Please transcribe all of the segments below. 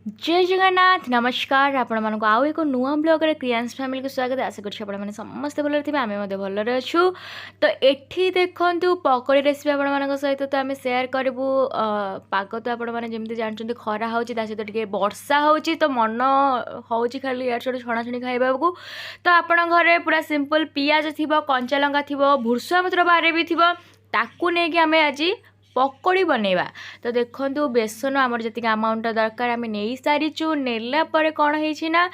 जय जगन्नाथ नमस्कार आपण मानक आउ एक नुआ ब्लॉग क्रियांस फैमिली को स्वागत आशा कर समस्ते भल थे आम भलरे अच्छू तो ये देखु पकोड़ी रेसिपी आपण सहित तो आम सेयार करूँ पाग तो आपमि जानते खरा हो सहित वर्षा हो तो मन हो खाली यार छोटे छणाछुणी खाइबा को तो आपण घरे पूरा सिंपल पियाज थी कंचा लंका थी भूर्सुआ पत्र बारे भी थी ताकू नहीं आम आज पकोड़ी बनैबा तो देखो बेसन आमर जी अमाउंट दरकार आम नहीं सारीचु नेला पर कौन है ना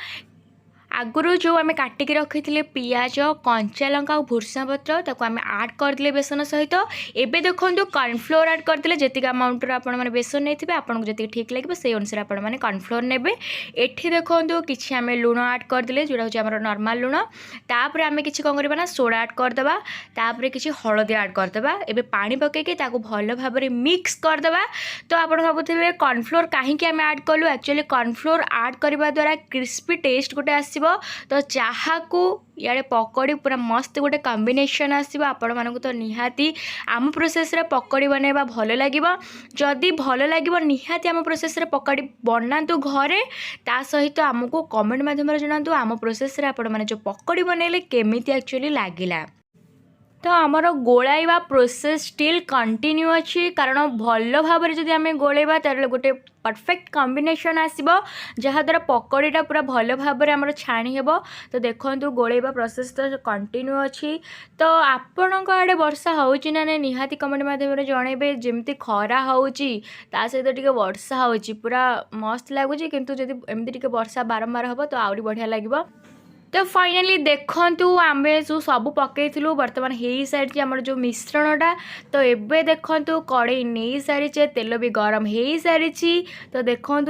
आगुरी जो आम काटिक रखी थे पियाज कंचा लंका और भूर्सुआ पत्र ताको आम आड करदे बेसन सहित एबे देखो कॉर्नफ्लोर आड करदे जी अमाउंट आपने बेसन नहीं थे आपको जी ठीक लगे से अनुसार आपने कॉर्नफ्लोर ने एठी देखो कि आम लुण आड करदे जोटा हूँ आम नॉर्मल लुण तापर आम कि कौन करवा सोडा आड करदे तापर कि हलदी आड करदे एबे पानी पकईकि भल भाव मिक्स करदे तो आप भावुथे कॉर्नफ्लोर कहीं आम आड कलु एक्चुअली कॉर्नफ्लोर आड करने द्वारा क्रिस्पी टेस्ट गोटे आस तो चाहा को यारे पकोड़ी पूरा मस्त गोटे कॉम्बिनेशन आसो आपण मानक तो निहाती आम प्रोसेस रे पकोड़ी बनैबा भल लगे जदि भल लगे निहाती आम प्रोसेस रे पकोड़ी बनातु घरे ता सहित आमको कमेंट माध्यम जनातु आम प्रोसेस रे आपण माने जो पकोड़ी बनैले केमिति एक्चुअली लागिला तो आमर गोलाइबा प्रोसेस स्टिल कंटिन्यू अच्छी कारण भल भाव जदि आम गोलेबा तार गोटे परफेक्ट कॉम्बिनेशन आसो जहाद्वारा पकोड़ीटा पूरा भल भाव में आमर छाणी हेब तो देखो गोलेबा प्रोसेस तो कंटिन्यू अच्छी तो आपण आड़े वर्षा होची ना निहाती कमेंट माध्यम जनइबे जमती खरा होची ता सहित टिके वर्षा होची पूरा मस्त लगुच किंतु जदि एमती टिके वर्षा बारंबार हम तो आहरी बढ़िया लगे तो फाइनाली देखु आम जो सब पकईलु बर्तमान हो सारी आम जो मिश्रणटा तो एबे देखु कड़े नहीं सारी तेल भी गरम हो सारी तो देखु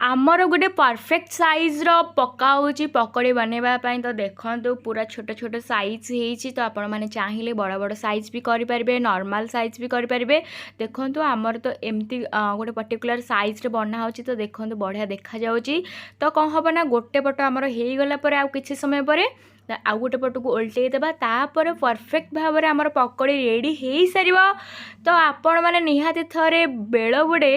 आमर गोटे परफेक्ट साइज पका होची पकोड़ी बनैबा तो देखो पूरा छोट छोट साइज हो तो आपण मैंने चाहिए बड़ बड़ साइज भी करें नॉर्मल साइज भी करें देखो आमर तो एमती गोटे पर्टिकुलर साइज बना हो तो देखो बढ़िया देखा जाउची तो कौन हम ना गोटे पट आमर हो गला आउ किछि समय पर आउ गोटे पट को उल्टे देबा तापर परफेक्ट भाव में आमर पकोड़ी रेडी हो सार तो आपण मैंने निहाती थरे बेल बुड़े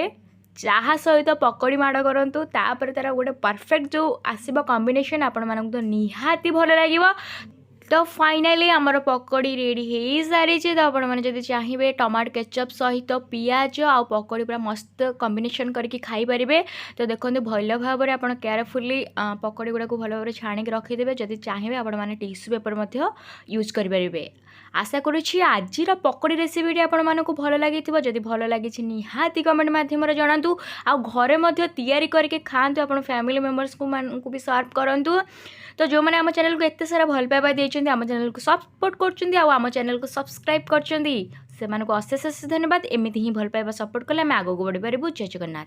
चाहा सहित पकोड़ी माड़ करूँ तापर तार गोटे परफेक्ट जो आसब कॉम्बिनेशन आपण मानक तो निहाती भल लगे तो फाइनाली आमर पकोड़ी रेडी हो सारी तो आपड़ी चाहिए टमाटो केचप सहित पियाज आ पकोड़ी पूरा मस्त कॉम्बिनेशन करके खाई पारे तो देखो भल भाव में आप केयरफुली पकोड़ी गुड़ा भल भाव छाणिक रखिदे जदि चाहिए आपण टिश्यू पेपर यूज करेंगे आशा करुँची आज पकोड़ी रेसिपीटी आपको भल लगी जदि भल लगी निहाती कमेंट माध्यम जनातु आ घरे तैयारी करके खातु आप फैमिली मेम्बर्स को भी सर्व करूँ तो जो मैंने आम चैनल को एत सारा भल पाइबा देइछन्ती आम चैनल को सपोर्ट करछन्ती आम चैनल को सब्सक्राइब करछन्ती से अशेष अशेष धन्यवाद एमती ही भल पाइबा सपोर्ट कले आम आगू बढ़ी पारिबु। जय जगन्नाथ।